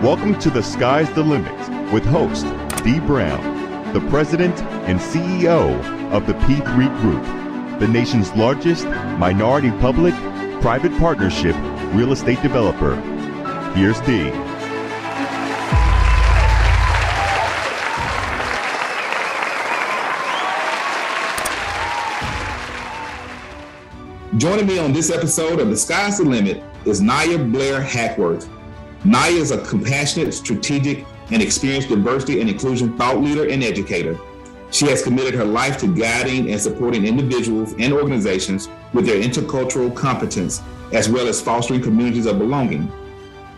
Welcome to The Sky's the Limit with host Dee Brown, the president and CEO of the P3 Group, the nation's largest minority public-private partnership real estate developer. Here's Dee. Joining me on this episode of The Sky's the Limit is Niya Blair Hackworth. Naya is a compassionate, strategic, and experienced diversity and inclusion thought leader and educator. She has committed her life to guiding and supporting individuals and organizations with their intercultural competence, as well as fostering communities of belonging.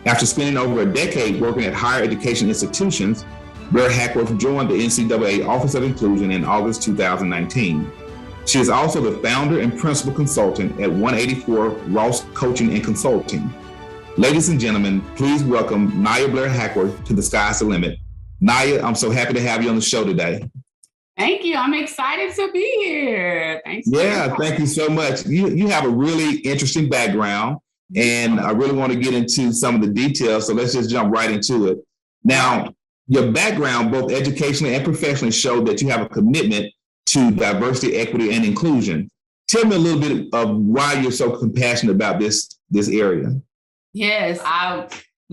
After spending over a decade working at higher education institutions, Blair Hackworth joined the NCAA Office of Inclusion in August 2019. She is also the founder and principal consultant at 184 Ross Coaching and Consulting. Ladies and gentlemen, please welcome Niya Blair Hackworth to The Sky's the Limit. Niya, I'm so happy to have you on the show today. Thank you. I'm excited to be here. Thanks. Yeah, thank you so much. You have a really interesting background, and I really want to get into some of the details, so let's just jump right into it. Now, your background, both educationally and professionally, showed that you have a commitment to diversity, equity, and inclusion. Tell me a little bit of why you're so compassionate about this area. Yes, I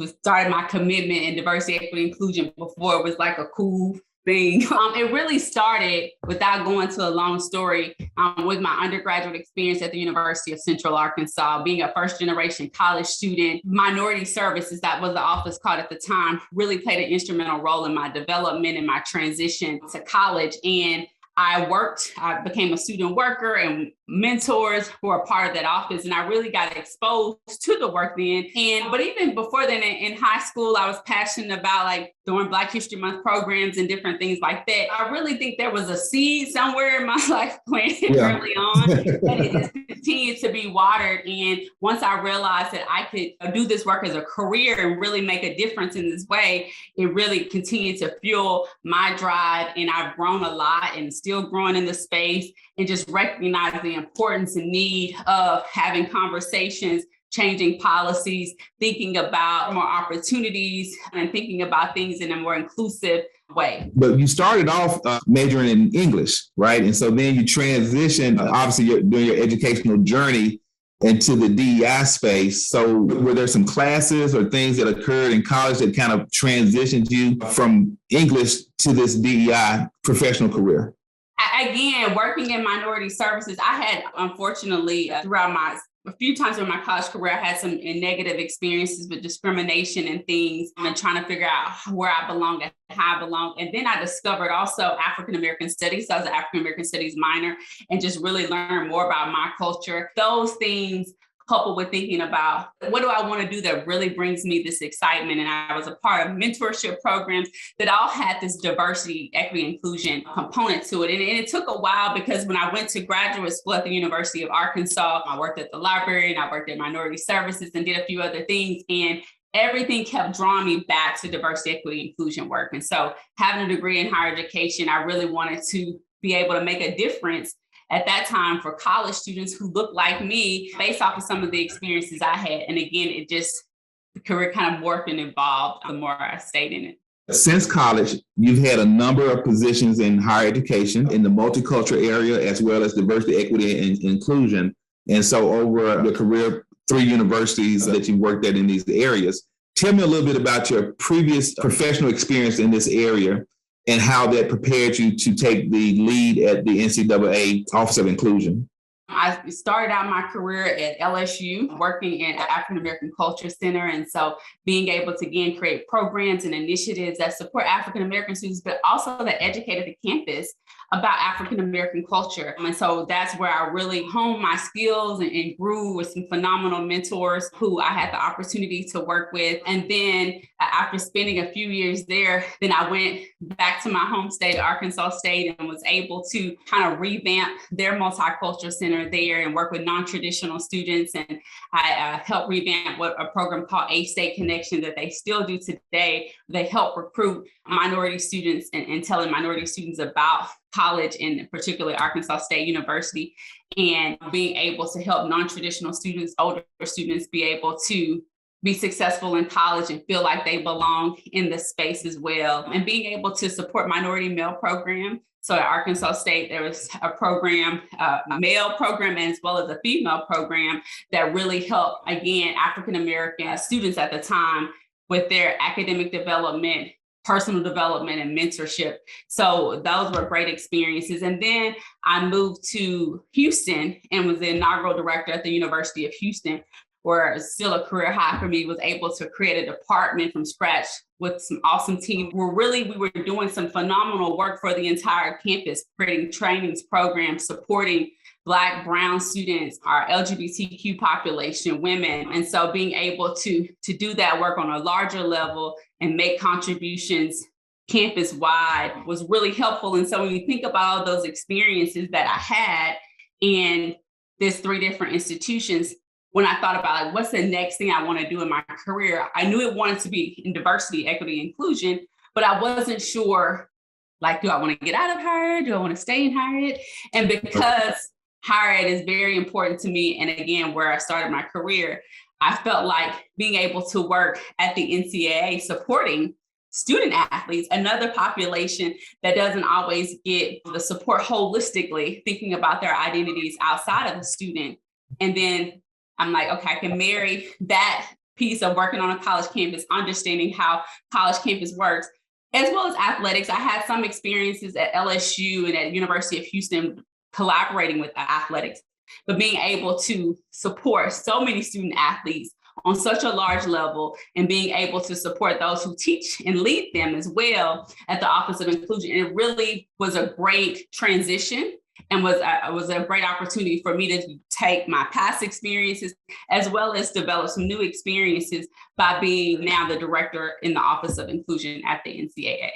started my commitment in diversity, equity, inclusion before it was like a cool thing. It really started, without going to a long story, with my undergraduate experience at the University of Central Arkansas, being a first-generation college student. Minority services, that was the office called at the time, really played an instrumental role in my development and my transition to college. And I became a student worker, and mentors who are part of that office. And I really got exposed to the work then. But even before then, in high school, I was passionate about doing Black History Month programs and different things like that. I really think there was a seed somewhere in my life planted early on, and it just continued to be watered. And once I realized that I could do this work as a career and really make a difference in this way, it really continued to fuel my drive. And I've grown a lot and still growing in the space, and just recognize the importance and need of having conversations, changing policies, thinking about more opportunities, and thinking about things in a more inclusive way. But you started off majoring in English, right? And so then you transitioned, obviously during your educational journey, into the DEI space. So were there some classes or things that occurred in college that kind of transitioned you from English to this DEI professional career? Again, working in minority services, I had, unfortunately, a few times in my college career, I had some negative experiences with discrimination and things, and trying to figure out where I belong and how I belong. And then I discovered also African-American studies. So I was an African-American studies minor, and just really learned more about my culture. Those things, coupled with thinking about what do I want to do that really brings me this excitement. And I was a part of mentorship programs that all had this diversity, equity, inclusion component to it. And it took a while, because when I went to graduate school at the University of Arkansas, I worked at the library and I worked at minority services and did a few other things. And everything kept drawing me back to diversity, equity, inclusion work. And so having a degree in higher education, I really wanted to be able to make a difference at that time for college students who looked like me, based off of some of the experiences I had. And again, the career kind of morphed and evolved the more I stayed in it. Since college, you've had a number of positions in higher education in the multicultural area, as well as diversity, equity, and inclusion. And so over your career, 3 universities that you worked at in these areas. Tell me a little bit about your previous professional experience in this area and how that prepared you to take the lead at the NCAA Office of Inclusion. I started out my career at LSU, working in African American Culture Center. And so being able to, again, create programs and initiatives that support African American students, but also that educate at the campus about African American culture. And so that's where I really honed my skills and grew with some phenomenal mentors who I had the opportunity to work with. And then after spending a few years there, then I went back to my home state, Arkansas State, and was able to kind of revamp their multicultural center there and work with non-traditional students. And I helped revamp a program called A-State Connection that they still do today. They help recruit minority students and telling minority students about college, and particularly Arkansas State University, and being able to help non-traditional students, older students, be able to be successful in college and feel like they belong in the space as well. And being able to support minority male program. So at Arkansas State, there was a program, a male program, as well as a female program that really helped, again, African-American students at the time with their academic development, personal development, and mentorship. So those were great experiences. And then I moved to Houston and was the inaugural director at the University of Houston, where still a career high for me, was able to create a department from scratch with some awesome team. We were doing some phenomenal work for the entire campus, creating trainings, programs, supporting Black, Brown students, our LGBTQ population, women. And so being able to do that work on a larger level and make contributions campus-wide was really helpful. And so when you think about all those experiences that I had in these 3 different institutions, when I thought about like, what's the next thing I want to do in my career, I knew it wanted to be in diversity, equity, inclusion, but I wasn't sure, like, do I want to get out of higher ed? Do I want to stay in higher ed? And because higher ed is very important to me, and again, where I started my career, I felt like being able to work at the NCAA supporting student athletes, another population that doesn't always get the support holistically, thinking about their identities outside of the student. And then I'm like, okay, I can marry that piece of working on a college campus, understanding how college campus works, as well as athletics. I had some experiences at LSU and at University of Houston collaborating with athletics, but being able to support so many student athletes on such a large level and being able to support those who teach and lead them as well at the Office of Inclusion. And it really was a great transition and was a great opportunity for me to take my past experiences as well as develop some new experiences by being now the director in the Office of Inclusion at the NCAA.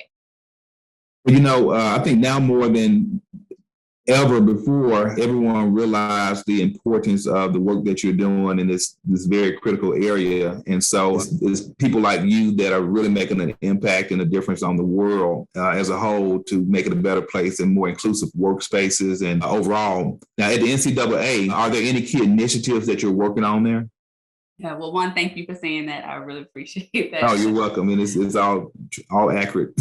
I think now more than ever before, everyone realized the importance of the work that you're doing in this very critical area. And so it's people like you that are really making an impact and a difference on the world as a whole to make it a better place and more inclusive workspaces and overall. Now at the NCAA, are there any key initiatives that you're working on there? Yeah, well, one, thank you for saying that. I really appreciate that. Oh, you're welcome. And it's all accurate.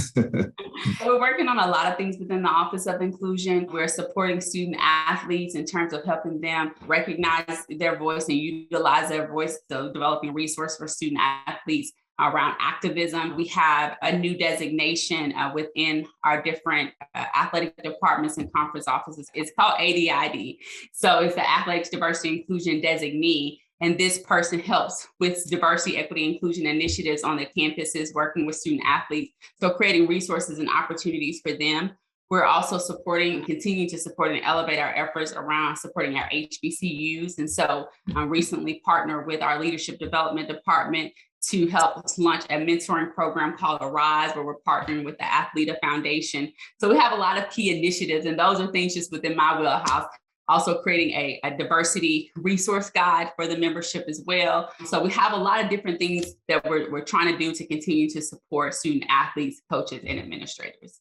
We're working on a lot of things within the Office of Inclusion. We're supporting student athletes in terms of helping them recognize their voice and utilize their voice. So developing a resource for student athletes around activism. We have a new designation within our different athletic departments and conference offices. It's called ADID. So it's the Athletics Diversity Inclusion Designee. And this person helps with diversity, equity, inclusion initiatives on the campuses, working with student athletes. So creating resources and opportunities for them. We're also continuing to support and elevate our efforts around supporting our HBCUs. And so I recently partnered with our leadership development department to help us launch a mentoring program called Arise, where we're partnering with the Athleta Foundation. So we have a lot of key initiatives, and those are things just within my wheelhouse. Also creating a diversity resource guide for the membership as well. So we have a lot of different things that we're trying to do to continue to support student athletes, coaches, and administrators.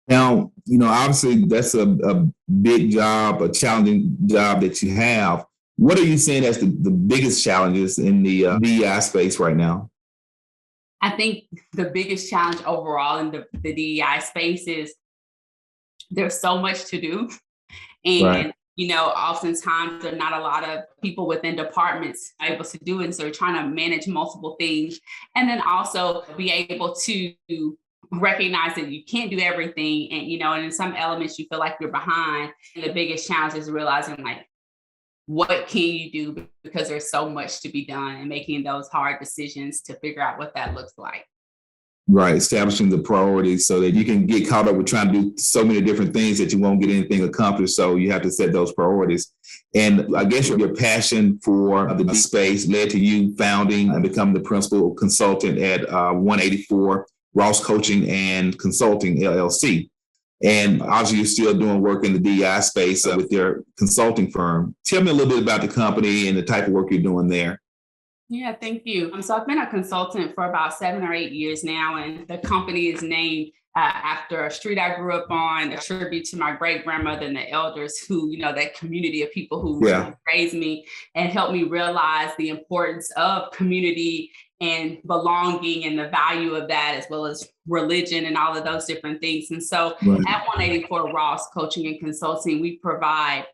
Now, obviously that's a big job, a challenging job that you have. What are you seeing as the biggest challenges in the DEI space right now? I think the biggest challenge overall in the DEI space is there's so much to do. And, right. Oftentimes there are not a lot of people within departments able to do it. And so you're trying to manage multiple things. And then also be able to recognize that you can't do everything. And in some elements you feel like you're behind. And the biggest challenge is realizing, like, what can you do? Because there's so much to be done, and making those hard decisions to figure out what that looks like. Right, establishing the priorities so that you can get caught up with trying to do so many different things that you won't get anything accomplished. So you have to set those priorities. And I guess your passion for the space led to you founding and becoming the principal consultant at 184 Ross Coaching and Consulting, LLC. And obviously you're still doing work in the DEI space with your consulting firm. Tell me a little bit about the company and the type of work you're doing there. Yeah, thank you. So I've been a consultant for about 7 or 8 years now, and the company is named after a street I grew up on, a tribute to my great grandmother and the elders who, that community of people who raised me and helped me realize the importance of community and belonging and the value of that, as well as religion and all of those different things. And so at 184 Ross Coaching and Consulting, we provide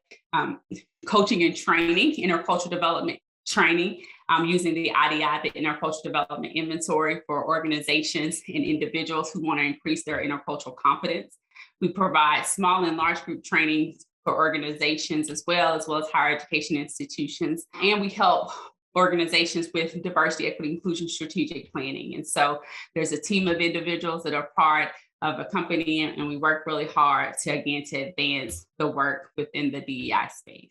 coaching and training, intercultural development training, using the IDI, the Intercultural Development Inventory, for organizations and individuals who want to increase their intercultural competence. We provide small and large group training for organizations as well as higher education institutions. And we help organizations with diversity, equity, inclusion, strategic planning. And so there's a team of individuals that are part of a company, and we work really hard to advance the work within the DEI space.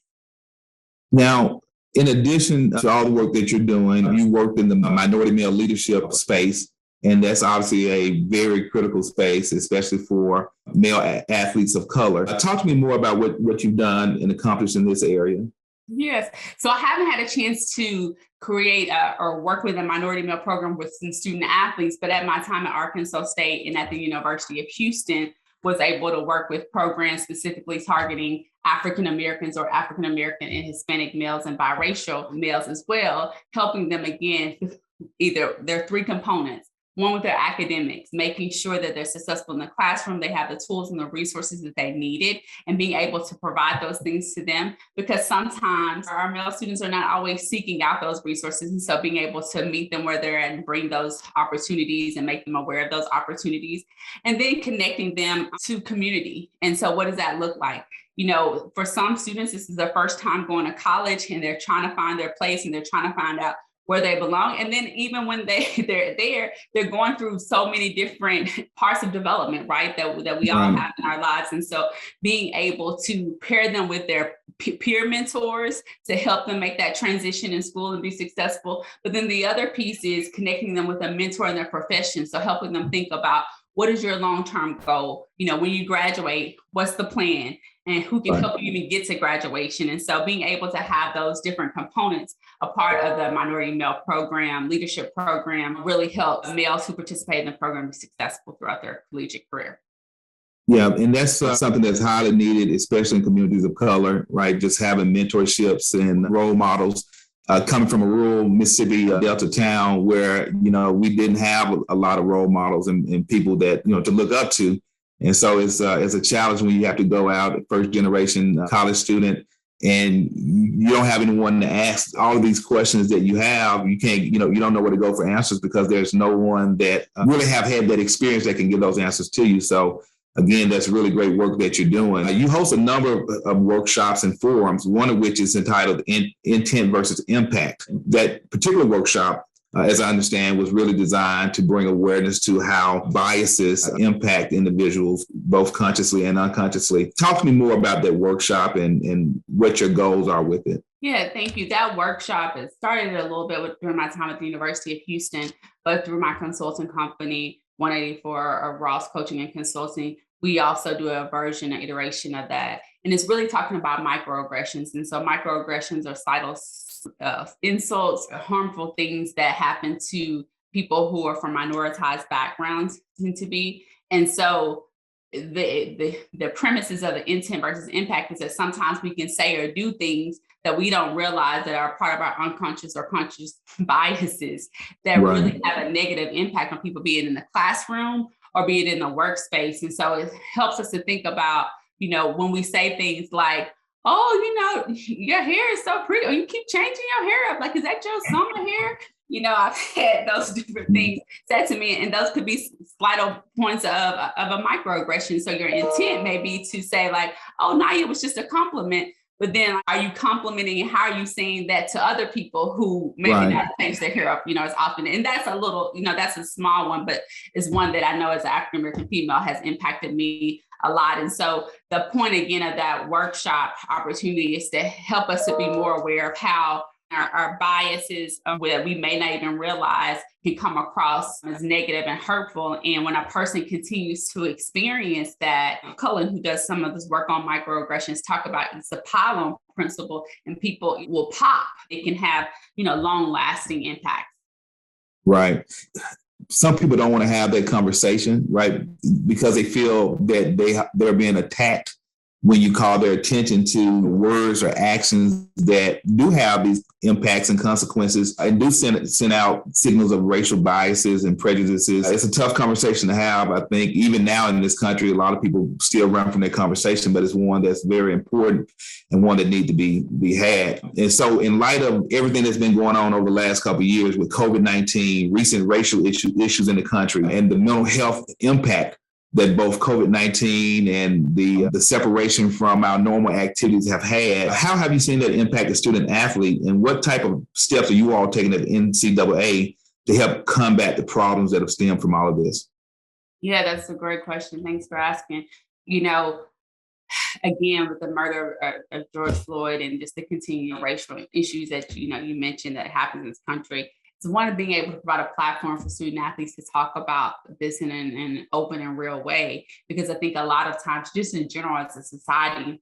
Now, in addition to all the work that you're doing, you worked in the minority male leadership space, and that's obviously a very critical space, especially for male athletes of color. Talk to me more about what you've done and accomplished in this area. Yes. So I haven't had a chance to create or work with a minority male program with some student athletes, but at my time at Arkansas State and at the University of Houston, was able to work with programs specifically targeting African Americans or African American and Hispanic males and biracial males as well, helping them again, either there are three components. One, with their academics, making sure that they're successful in the classroom, they have the tools and the resources that they needed, and being able to provide those things to them, because sometimes our male students are not always seeking out those resources. And so being able to meet them where they're at and bring those opportunities and make them aware of those opportunities, and then connecting them to community. And so what does that look like? For some students, this is their first time going to college, and they're trying to find their place, and they're trying to find out where they belong. And then even when they're there, they're going through so many different parts of development, right? That we all have in our lives. And so being able to pair them with their peer mentors to help them make that transition in school and be successful. But then the other piece is connecting them with a mentor in their profession. So helping them think about, what is your long-term goal? When you graduate, what's the plan? And who can help you even get to graduation? And so being able to have those different components a part of the minority male program, leadership program, really helps males who participate in the program be successful throughout their collegiate career. Yeah, and that's something that's highly needed, especially in communities of color, right? Just having mentorships and role models. Coming from a rural Mississippi Delta town where, we didn't have a lot of role models and people that, to look up to. And so it's a challenge when you have to go out, first generation college student, and you don't have anyone to ask all of these questions that you have. You can't, you don't know where to go for answers because there's no one that really have had that experience that can give those answers to you. So again, that's really great work that you're doing. You host a number of workshops and forums, one of which is entitled Intent versus Impact. That particular workshop, as I understand, was really designed to bring awareness to how biases impact individuals, both consciously and unconsciously. Talk to me more about that workshop and what your goals are with it. Yeah, thank you. That workshop, it started a little bit during my time at the University of Houston, but through my consulting company, 184 Ross Coaching and Consulting, we also do a version, an iteration of that. And it's really talking about microaggressions. And so microaggressions are subtle insults, harmful things that happen to people who are from minoritized backgrounds tend to be. And so the premises of the intent versus impact is that sometimes we can say or do things that we don't realize that are part of our unconscious or conscious biases that really have a negative impact on people, be it in the classroom or be it in the workspace. And so it helps us to think about, when we say things like, oh, your hair is so pretty, or you keep changing your hair up. Like, is that your summer hair? I've had those different things said to me, and those could be slight points of a microaggression. So your intent may be to say like, oh, Naya was just a compliment. But then are you complimenting, and how are you saying that to other people who maybe not change their hair up, as often? And that's a little, that's a small one, but it's one that I know as an African-American female has impacted me a lot. And so the point again of that workshop opportunity is to help us to be more aware of how our biases that we may not even realize can come across as negative and hurtful. And when a person continues to experience that, Cullen, who does some of this work on microaggressions, talk about it's a pile-on principle, and people will pop. It can have, long-lasting impacts. Right. some people don't want to have that conversation, right? Because they feel that they're being attacked when you call their attention to words or actions that do have these impacts and consequences and do send out signals of racial biases and prejudices. It's a tough conversation to have. I think even now in this country, a lot of people still run from that conversation, but it's one that's very important and one that needs to be had. And so in light of everything that's been going on over the last couple of years with COVID-19, recent racial issues in the country, and the mental health impact that both COVID-19 and the separation from our normal activities have had. How have you seen that impact the student athlete, and what type of steps are you all taking at NCAA to help combat the problems that have stemmed from all of this? Yeah, that's a great question. Thanks for asking. Again, with the murder of George Floyd and just the continuing racial issues that, you mentioned that happens in this country, it's one of being able to provide a platform for student athletes to talk about this in an open and real way. Because I think a lot of times, just in general as a society,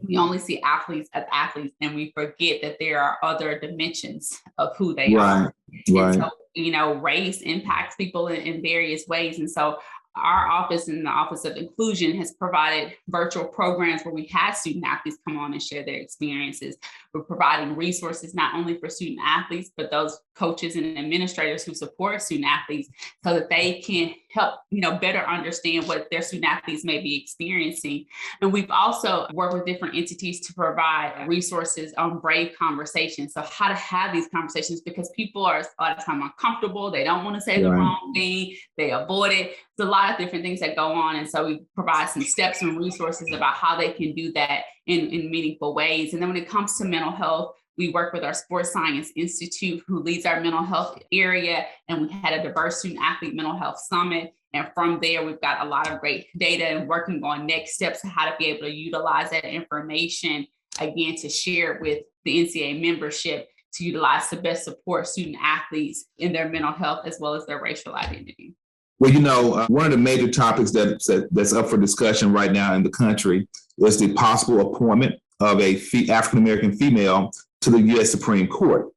we only see athletes as athletes and we forget that there are other dimensions of who they are. Right. And so, race impacts people in various ways. And so our office and the Office of Inclusion has provided virtual programs where we have student athletes come on and share their experiences. We're providing resources not only for student athletes, but those coaches and administrators who support student athletes so that they can help, better understand what their student athletes may be experiencing. And we've also worked with different entities to provide resources on brave conversations. So how to have these conversations, because people are a lot of time uncomfortable. They don't want to say the wrong thing. They avoid it. There's a lot of different things that go on. And so we provide some steps and resources about how they can do that in meaningful ways. And then when it comes to mental health, we work with our Sports Science Institute, who leads our mental health area. And we had a diverse student athlete mental health summit. And from there, we've got a lot of great data and working on next steps on how to be able to utilize that information, again, to share it with the NCAA membership to utilize to best support student athletes in their mental health as well as their racial identity. Well, one of the major topics that's up for discussion right now in the country is the possible appointment of a African-American female to the U.S. Supreme Court.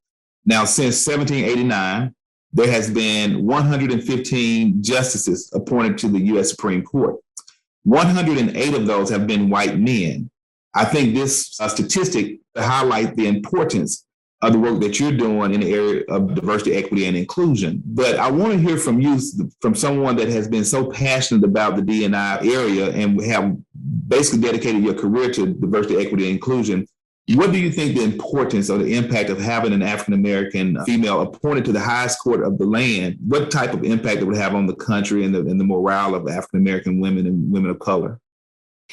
Now, since 1789, there has been 115 justices appointed to the U.S. Supreme Court. 108 of those have been white men. I think this statistic highlights the importance of the work that you're doing in the area of diversity, equity, and inclusion. But I want to hear from you, from someone that has been so passionate about the D&I area and have basically dedicated your career to diversity, equity, and inclusion. What do you think the importance or the impact of having an African-American female appointed to the highest court of the land, what type of impact it would have on the country and the morale of African-American women and women of color?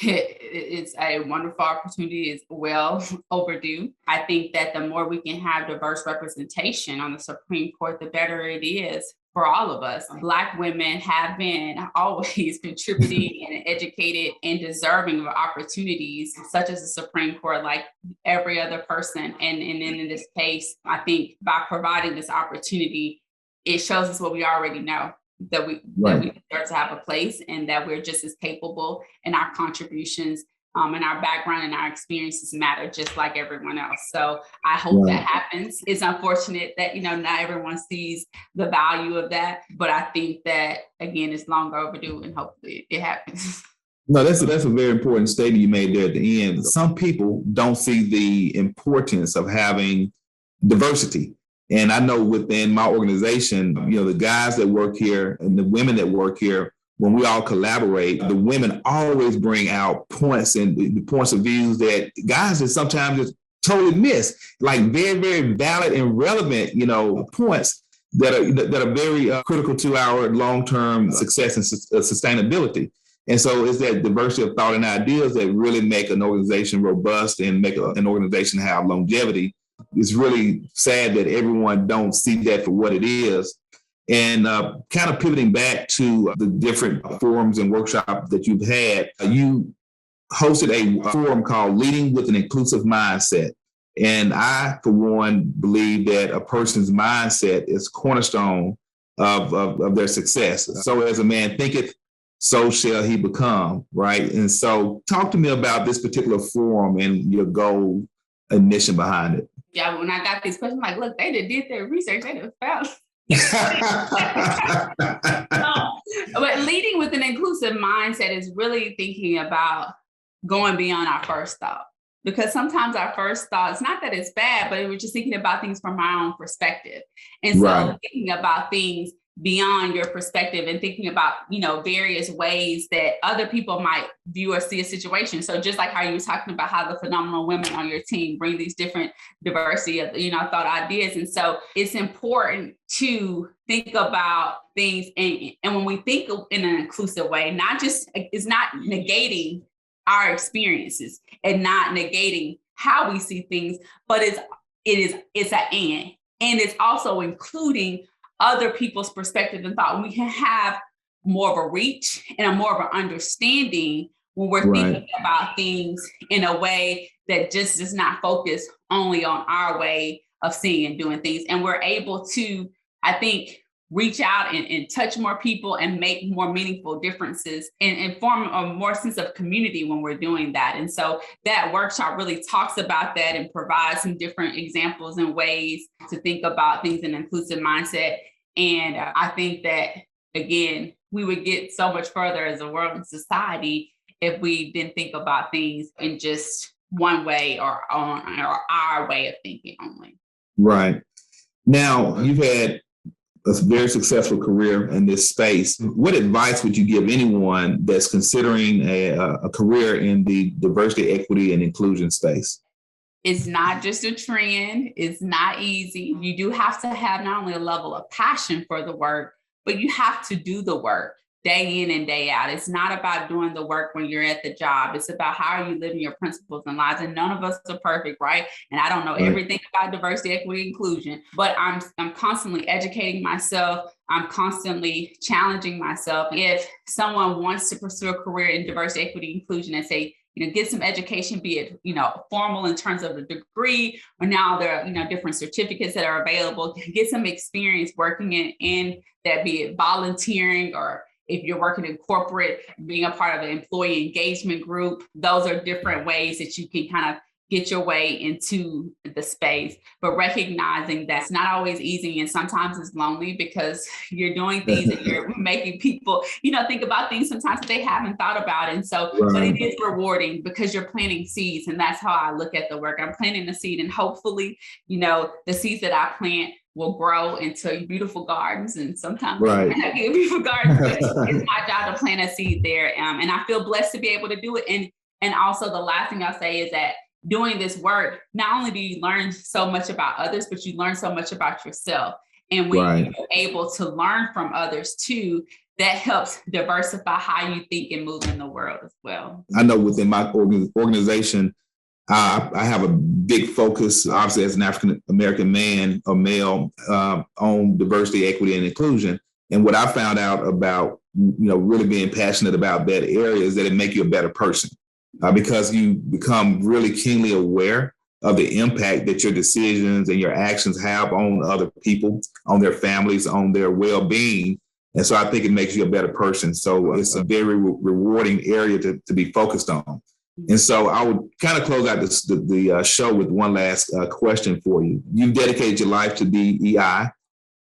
It's a wonderful opportunity. It's well overdue. I think that the more we can have diverse representation on the Supreme Court, the better it is for all of us. Black women have been always contributing and educated and deserving of opportunities such as the Supreme Court, like every other person. And in this case, I think by providing this opportunity, it shows us what we already know. That we deserve to have a place and that we're just as capable, and our contributions and our background and our experiences matter just like everyone else. So I hope that happens. It's unfortunate that, not everyone sees the value of that, but I think that, again, it's long overdue and hopefully it happens. No, that's a very important statement you made there at the end. Some people don't see the importance of having diversity. And I know within my organization, the guys that work here and the women that work here, when we all collaborate, the women always bring out points and the points of views that guys that sometimes just totally miss, like very, very valid and relevant, points that are very critical to our long-term success and sustainability. And so it's that diversity of thought and ideas that really make an organization robust and make an organization have longevity. It's really sad that everyone don't see that for what it is. And kind of pivoting back to the different forums and workshops that you've had, you hosted a forum called Leading with an Inclusive Mindset. And I, for one, believe that a person's mindset is cornerstone of their success. So as a man thinketh, so shall he become, right? And so talk to me about this particular forum and your goal and mission behind it. Yeah, when I got these questions, I'm like, look, they did their research. They found But leading with an inclusive mindset is really thinking about going beyond our first thought. Because sometimes our first thought, it's not that it's bad, but we're just thinking about things from our own perspective. And so thinking about things beyond your perspective and thinking about, various ways that other people might view or see a situation. So just like how you were talking about how the phenomenal women on your team bring these different diversity of, thought ideas. And so it's important to think about things. And when we think in an inclusive way, it's not negating our experiences and not negating how we see things, but it's an and it's also including other people's perspective and thought. We can have more of a reach and a more of an understanding when we're thinking about things in a way that just does not focus only on our way of seeing and doing things. And we're able to, I think, reach out and touch more people and make more meaningful differences and form a more sense of community when we're doing that. And so that workshop really talks about that and provides some different examples and ways to think about things in an inclusive mindset. And I think that, again, we would get so much further as a world and society if we didn't think about things in just one way or our way of thinking only. Right. Now, you've had a very successful career in this space. What advice would you give anyone that's considering a career in the diversity, equity, and inclusion space? It's not just a trend. It's not easy. You do have to have not only a level of passion for the work, but you have to do the work day in and day out. It's not about doing the work when you're at the job. It's about how are you living your principles and lives. And none of us are perfect, right? And I don't know everything about diversity, equity, inclusion, but I'm constantly educating myself. I'm constantly challenging myself. If someone wants to pursue a career in diversity, equity, inclusion, and say, get some education, be it, formal in terms of a degree, or now there are, different certificates that are available, get some experience working in that, be it volunteering, or if you're working in corporate, being a part of an employee engagement group. Those are different ways that you can kind of get your way into the space, but recognizing that's not always easy. And sometimes it's lonely because you're doing things and you're making people, think about things sometimes that they haven't thought about. And so, but it is rewarding because you're planting seeds. And that's how I look at the work. I'm planting a seed, and hopefully, the seeds that I plant will grow into beautiful gardens. And sometimes I get beautiful gardens, but it's my job to plant a seed there. And I feel blessed to be able to do it. And also the last thing I'll say is that doing this work, not only do you learn so much about others, but you learn so much about yourself. And when you're able to learn from others too, that helps diversify how you think and move in the world as well. I know within my organization, I have a big focus, obviously, as an African-American man or male, on diversity, equity, and inclusion. And what I found out about, really being passionate about that area is that it makes you a better person. Because you become really keenly aware of the impact that your decisions and your actions have on other people, on their families, on their well-being. And so I think it makes you a better person. So it's a very rewarding area to be focused on. And so I would kind of close out the show with one last question for you. You've dedicated your life to DEI,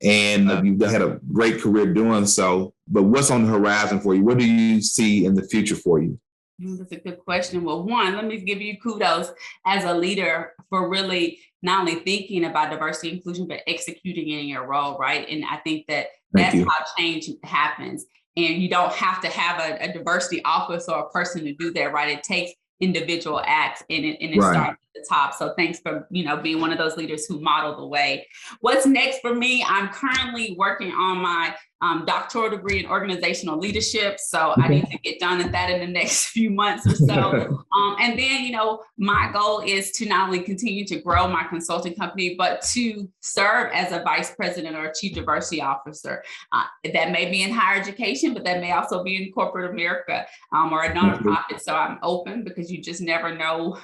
and you've had a great career doing so. But what's on the horizon for you? What do you see in the future for you? That's a good question. Well, one, let me give you kudos as a leader for really not only thinking about diversity and inclusion, but executing in your role, right? And I think that's how change happens. And you don't have to have a diversity office or a person to do that, right? It takes individual acts and it starts at the top. So thanks for, being one of those leaders who model the way. What's next for me? I'm currently working on my doctoral degree in organizational leadership. So I need to get done at that in the next few months or so. And then, my goal is to not only continue to grow my consulting company, but to serve as a vice president or a chief diversity officer. That may be in higher education, but that may also be in corporate America or a nonprofit. So I'm open because you just never know,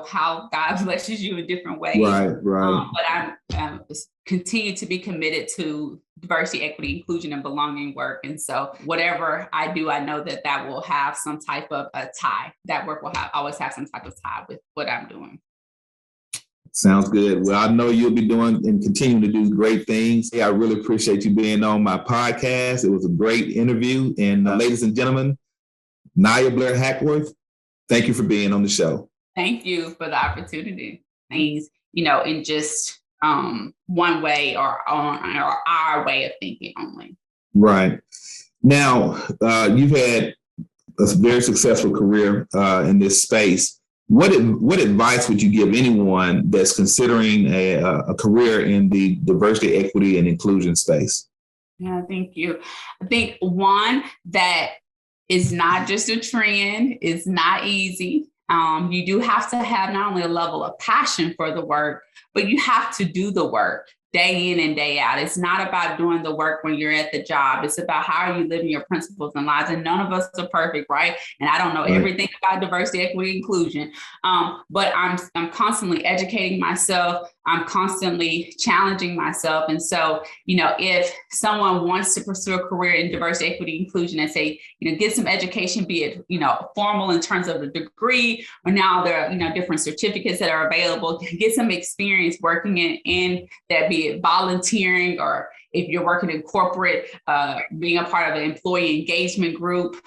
how God blesses you in different ways. But I'm continue to be committed to diversity, equity, inclusion, and belonging work. And so whatever I do, I know that will have some type of a tie. That work will always have some type of tie with what I'm doing. Sounds good. Well, I know you'll be doing and continue to do great things. I really appreciate you being on my podcast. It was a great interview. And ladies and gentlemen, Niya Blair Hackworth, thank you for being on the show. Thank you for the opportunity. Things, in just one way or our way of thinking only. Right. Now, you've had a very successful career in this space. What advice would you give anyone that's considering a career in the diversity, equity, and inclusion space? Yeah, thank you. I think one, that is not just a trend, it's not easy. You do have to have not only a level of passion for the work, but you have to do the work day in and day out. It's not about doing the work when you're at the job. It's about how are you living your principles and lives. And none of us are perfect, right? And I don't know everything about diversity, equity, inclusion, but I'm constantly educating myself. I'm constantly challenging myself. And so, if someone wants to pursue a career in diversity, equity, inclusion, and say, get some education, be it, formal in terms of a degree, or now there are, different certificates that are available, get some experience working in that, be it volunteering, or if you're working in corporate, being a part of an employee engagement group.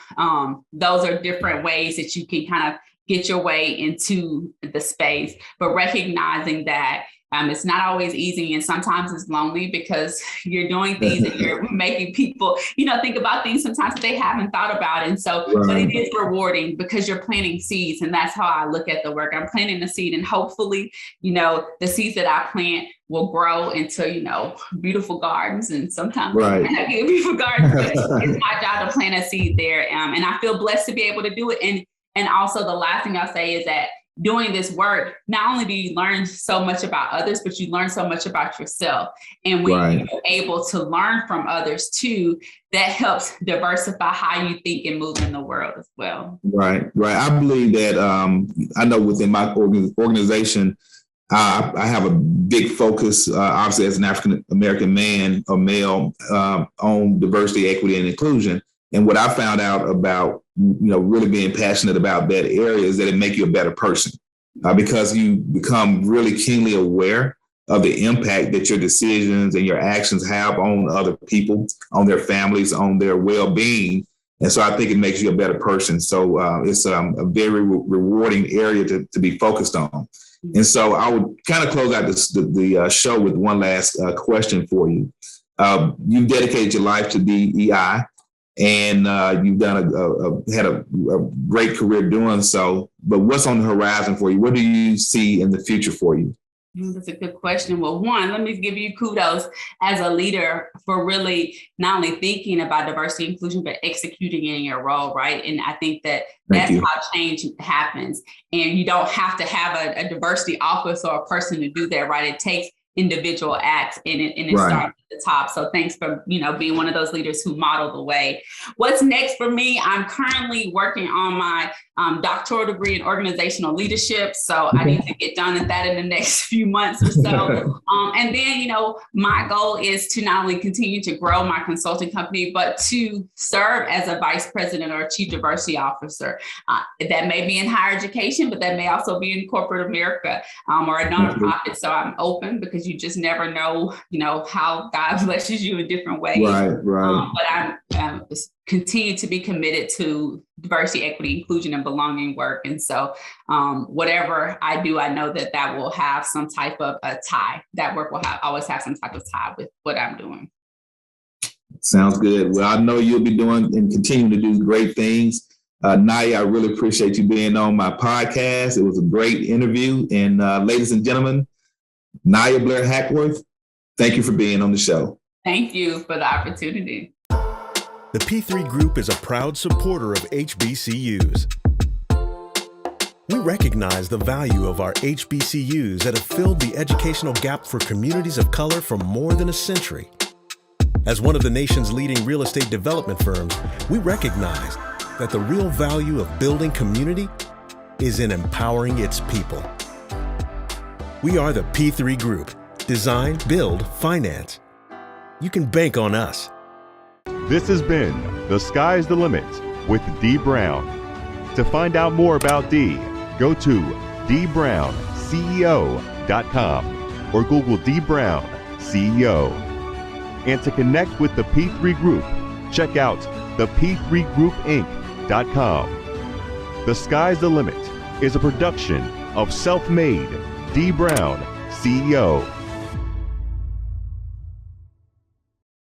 Those are different ways that you can kind of get your way into the space, but recognizing that it's not always easy, and sometimes it's lonely because you're doing things and you're making people, think about things sometimes that they haven't thought about. And so, but it is rewarding because you're planting seeds, and that's how I look at the work. I'm planting a seed, and hopefully, the seeds that I plant will grow into, beautiful gardens. And sometimes I get beautiful gardens, but it's my job to plant a seed there. And I feel blessed to be able to do it. And also the last thing I'll say is that doing this work, not only do you learn so much about others, but you learn so much about yourself. And when you're able to learn from others too, that helps diversify how you think and move in the world as well. Right. I believe that I know within my organization, I have a big focus, obviously as an African-American man or male, on diversity, equity, and inclusion. And what I found out about, really being passionate about that area is that it makes you a better person because you become really keenly aware of the impact that your decisions and your actions have on other people, on their families, on their well-being. And so I think it makes you a better person. So it's a very rewarding area to be focused on. And so I would kind of close out the show with one last question for you. You've dedicated your life to DEI. And you've done had a great career doing so. But what's on the horizon for you? What do you see in the future for you? That's a good question. Well, one, let me give you kudos as a leader for really not only thinking about diversity and inclusion, but executing in your role, right? And I think that's how change happens. And you don't have to have a diversity office or a person to do that, right? It takes individual acts and it starts at the top. So thanks for, being one of those leaders who model the way. What's next for me? I'm currently working on my doctoral degree in organizational leadership. So I need to get done at that in the next few months or so. And then, my goal is to not only continue to grow my consulting company, but to serve as a vice president or a chief diversity officer. That may be in higher education, but that may also be in corporate America or a nonprofit. So I'm open because you just never know, how God blesses you in different ways. Right. But I'm continue to be committed to diversity, equity, inclusion, and belonging work. And so whatever I do, I know that will have some type of a tie. That work will always have some type of tie with what I'm doing. Sounds good. Well, I know you'll be doing and continue to do great things. Naya, I really appreciate you being on my podcast. It was a great interview. And ladies and gentlemen, Niya Blair Hackworth, thank you for being on the show. Thank you for the opportunity. The P3 Group is a proud supporter of HBCUs. We recognize the value of our HBCUs that have filled the educational gap for communities of color for more than a century. As one of the nation's leading real estate development firms, we recognize that the real value of building community is in empowering its people. We are the P3 Group. Design, build, finance. You can bank on us. This has been The Sky's the Limit with Dee Brown. To find out more about Dee, go to DeeBrownCEO.com. P3group.com or Google Dee Brown CEO. And to connect with the P3 Group, check out the P3GroupInc.com. The Sky's the Limit is a production of Self-Made Dee Brown CEO.